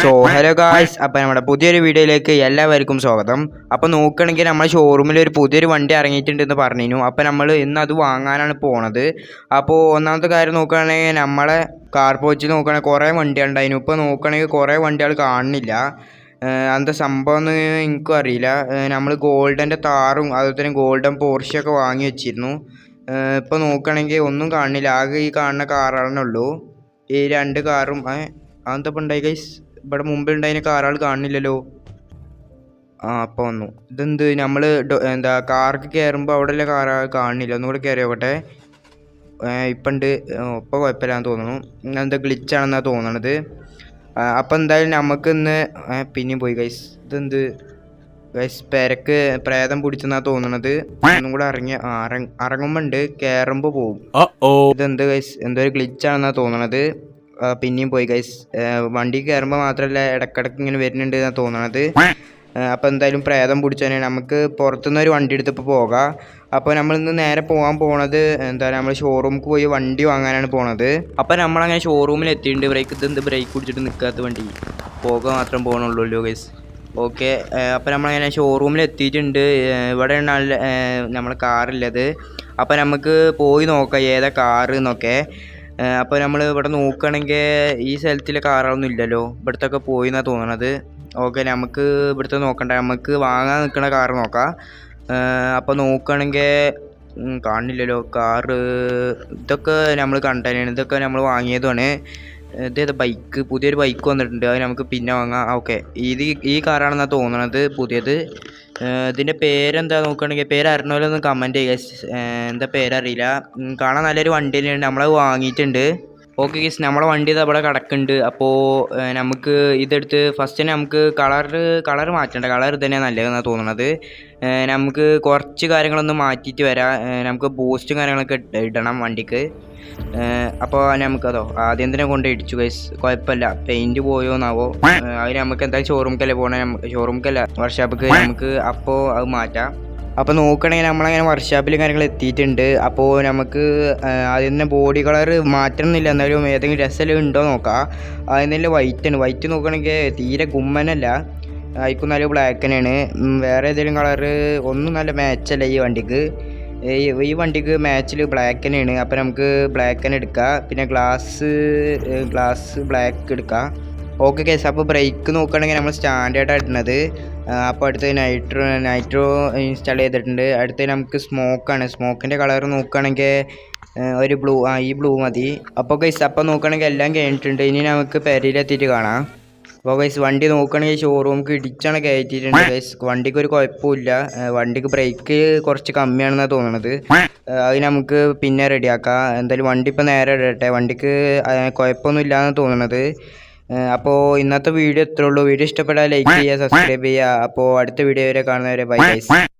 Hello guys, അപ്പോൾ നമ്മുടെ പുതിയൊരു വീഡിയോയിലേക്ക് എല്ലാവർക്കും സ്വാഗതം. അപ്പോൾ നോക്കുകയാണെങ്കിൽ നമ്മുടെ ഷോറൂമിൽ ഒരു പുതിയൊരു വണ്ടി ഇറങ്ങിയിട്ടുണ്ടെന്ന് പറഞ്ഞു. അപ്പോൾ നമ്മൾ ഇന്ന് അത് വാങ്ങാനാണ് പോണത്. അപ്പോൾ ഒന്നാമത്തെ കാര്യം നോക്കുകയാണെങ്കിൽ നമ്മളെ കാർ പോച്ചിൽ നോക്കുകയാണെങ്കിൽ കുറേ വണ്ടികളുണ്ടായിരുന്നു. ഇപ്പോൾ നോക്കുകയാണെങ്കിൽ കുറേ വണ്ടികൾ കാണുന്നില്ല. എന്താ സംഭവം എന്ന് എനിക്കും അറിയില്ല. നമ്മൾ ഗോൾഡൻ്റെ താറും അതുപോലെ തന്നെ ഗോൾഡൻ പോർഷയൊക്കെ വാങ്ങി വെച്ചിരുന്നു. ഇപ്പോൾ നോക്കുകയാണെങ്കിൽ ഒന്നും കാണുന്നില്ല. ആകെ ഈ കാണുന്ന കാറുകളേ ഉള്ളൂ. ഈ രണ്ട് കാറും അതെന്താ ഇപ്പം ഉണ്ടായി ഗൈസ്? ഇവിടെ മുമ്പിൽ ഉണ്ടായിരുന്ന കാറുകൾ കാണുന്നില്ലല്ലോ. അപ്പോൾ വന്നു. ഇതെന്ത് നമ്മൾ എന്താ കാർക്ക് കയറുമ്പോൾ അവിടെയുള്ള കാറുകൾ കാണുന്നില്ല. ഒന്നുകൂടെ കയറി നോക്കട്ടെ. ഇപ്പം ഉണ്ട്. ഇപ്പോൾ കുഴപ്പമില്ലാന്ന് തോന്നുന്നു. എന്താ ഗ്ലിച്ചാണെന്നാണ് തോന്നണത്. അപ്പം എന്തായാലും നമുക്ക് ഇന്ന് പിന്നെയും പോയി ഗൈസ്. ഇതെന്ത് ഗൈസ്? പെരക്ക് പ്രേതം പിടിച്ചെന്നാണ് തോന്നണത്. ഒന്നും കൂടെ ഇറങ്ങുമ്പോൾ ഉണ്ട്, കയറുമ്പോൾ പോവും. ഇതെന്ത് ഗൈസ്? എന്തോ ഒരു ഗ്ലിച്ചാണെന്നാണ് തോന്നണത്. പിന്നെയും പോയി ഗൈസ്. വണ്ടി കയറുമ്പോൾ മാത്രമല്ല ഇടക്കിടക്ക് ഇങ്ങനെ വരുന്നുണ്ട് എന്നാണ് തോന്നണത്. അപ്പോൾ എന്തായാലും പ്രേതം പിടിച്ചതന്നെ. നമുക്ക് പുറത്തുനിന്ന് ഒരു വണ്ടി എടുത്തപ്പോൾ പോകാം. അപ്പോൾ നമ്മളിന്ന് നേരെ പോകാൻ പോണത് എന്താ നമ്മൾ ഷോറൂമിൽ പോയി വണ്ടി വാങ്ങാനാണ് പോണത്. അപ്പോൾ നമ്മളങ്ങനെ ഷോറൂമിൽ എത്തിയിട്ടുണ്ട്. ഇതെന്ത് ബ്രേക്ക് പിടിച്ചിട്ട് നിൽക്കാത്ത വണ്ടി? പോക മാത്രം പോകണുള്ളൂ ഗൈസ്. ഓക്കെ, അപ്പോൾ നമ്മളങ്ങനെ ഷോറൂമിൽ എത്തിയിട്ടുണ്ട്. ഇവിടെ നല്ല നമ്മളെ കാറുള്ളത്. അപ്പോൾ നമുക്ക് പോയി നോക്കാം ഏതാ കാറ് എന്നൊക്കെ. അപ്പോൾ നമ്മൾ ഇവിടെ നോക്കുകയാണെങ്കിൽ ഈ സ്ഥലത്തിലെ കാറുകളൊന്നും ഇല്ലല്ലോ. ഇവിടുത്തൊക്കെ പോയി എന്നാണ് തോന്നണത്. ഓക്കെ, നമുക്ക് ഇവിടുത്തെ നോക്കണ്ട, നമുക്ക് വാങ്ങാൻ നിൽക്കുന്ന കാറ് നോക്കാം. അപ്പോൾ നോക്കുകയാണെങ്കിൽ കാണില്ലല്ലോ കാറ്. ഇതൊക്കെ നമ്മൾ കണ്ടതാണ്, ഇതൊക്കെ നമ്മൾ വാങ്ങിയതുമാണ്. ഇതേത് ബൈക്ക്, പുതിയൊരു ബൈക്ക് വന്നിട്ടുണ്ട്. അത് നമുക്ക് പിന്നെ വാങ്ങാം. ഓക്കെ, ഈ കാറാണെന്നാണ് തോന്നണത് പുതിയത്. ഇതിൻ്റെ പേരെന്താ നോക്കുകയാണെങ്കിൽ പേര് അറിഞ്ഞോലൊന്ന് കമൻറ്റ് ചെയ്യുക. എന്താ പേരറിയില്ല. കാണാൻ നല്ലൊരു വണ്ടി തന്നെയാണ്. നമ്മളത് വാങ്ങിയിട്ടുണ്ട്. ഓക്കെ ഗീസ്, നമ്മളെ വണ്ടി ഇത് അവിടെ കിടക്കുന്നുണ്ട്. അപ്പോൾ നമുക്ക് ഇതെടുത്ത് ഫസ്റ്റ് തന്നെ നമുക്ക് കളർ മാറ്റണ്ട. കളർ തന്നെയാണ് നല്ലതെന്നാണ് തോന്നുന്നത്. നമുക്ക് കുറച്ച് കാര്യങ്ങളൊന്ന് മാറ്റിയിട്ട് വരാം. നമുക്ക് ബൂസ്റ്റും കാര്യങ്ങളൊക്കെ ഇടണം വണ്ടിക്ക്. അപ്പോൾ നമുക്കതോ ആദ്യം തന്നെ കൊണ്ട് ഇടിച്ചു ഗൈസ്. കുഴപ്പമില്ല, പെയിൻറ്റ് പോയോന്നാവോ. അതിന് നമുക്ക് എന്തായാലും ഷോറൂമിക്കല്ലേ പോകണേ. ഷോറൂമിക്കല്ല, വർക്ക്ഷോപ്പിക്ക്. നമുക്ക് അപ്പോൾ അത് മാറ്റാം. അപ്പോൾ നോക്കുകയാണെങ്കിൽ നമ്മളങ്ങനെ വർക്ക്ഷോപ്പിലും കാര്യങ്ങൾ എത്തിയിട്ടുണ്ട്. അപ്പോൾ നമുക്ക് ആദ്യം തന്നെ ബോഡി കളർ മാറ്റണമെന്നില്ല, എന്നാലും ഏതെങ്കിലും രസമെല്ലാം ഉണ്ടോ നോക്കാം. ആദ്യം തന്നെ വൈറ്റാണ്. വൈറ്റ് നോക്കുകയാണെങ്കിൽ തീരെ ഗുമ്മനല്ല, ആയിക്കും നല്ല ബ്ലാക്ക് തന്നെയാണ്. വേറെ ഏതെങ്കിലും കളറ് ഒന്നും നല്ല മാച്ചല്ല ഈ വണ്ടിക്ക്. ഈ വണ്ടിക്ക് മാച്ചിൽ ബ്ലാക്ക് തന്നെയാണ്. അപ്പോൾ നമുക്ക് ബ്ലാക്ക് തന്നെ എടുക്കാം. പിന്നെ ഗ്ലാസ് ബ്ലാക്ക് എടുക്കാം. Okay case. അപ്പോൾ ബ്രേക്ക് നോക്കുകയാണെങ്കിൽ നമ്മൾ സ്റ്റാൻഡേർഡാണ് ഇടുന്നത്. അപ്പോൾ അടുത്ത് നൈട്രോ ഇൻസ്റ്റാൾ ചെയ്തിട്ടുണ്ട്. അടുത്ത് നമുക്ക് സ്മോക്കാണ്. സ്മോക്കിൻ്റെ കളർ നോക്കുകയാണെങ്കിൽ ഒരു ബ്ലൂ, ഈ ബ്ലൂ മതി. അപ്പോൾ കേസ് അപ്പോൾ നോക്കുകയാണെങ്കിൽ എല്ലാം കഴിഞ്ഞിട്ടുണ്ട്. ഇനി നമുക്ക് പെരയിലെത്തിയിട്ട് കാണാം. അപ്പോൾ ഗൈസ് വണ്ടി നോക്കുകയാണെങ്കിൽ ഷോറൂമിക്ക് ഇടിച്ചാണ് കയറ്റിയിട്ടുണ്ട് ഗൈസ്. വണ്ടിക്ക് ഒരു കുഴപ്പമില്ല. വണ്ടിക്ക് ബ്രേക്ക് കുറച്ച് കമ്മിയാണെന്നാണ് തോന്നുന്നത്. അത് നമുക്ക് പിന്നെ റെഡിയാക്കാം. എന്തായാലും വണ്ടി ഇപ്പോൾ നേരെ ഇടട്ടെ. വണ്ടിക്ക് കുഴപ്പമൊന്നും ഇല്ലയെന്ന് തോന്നുന്നത്. അപ്പോൾ ഇന്നത്തെ വീഡിയോ ഇത്രേ ഉള്ളൂ. വീഡിയോ ഇഷ്ടപ്പെട്ടാൽ ലൈക്ക് ചെയ്യുക, സബ്സ്ക്രൈബ് ചെയ്യുക. അപ്പോൾ അടുത്ത വീഡിയോ വരെ കാണുന്നവരെ ബൈ ഗൈസ്.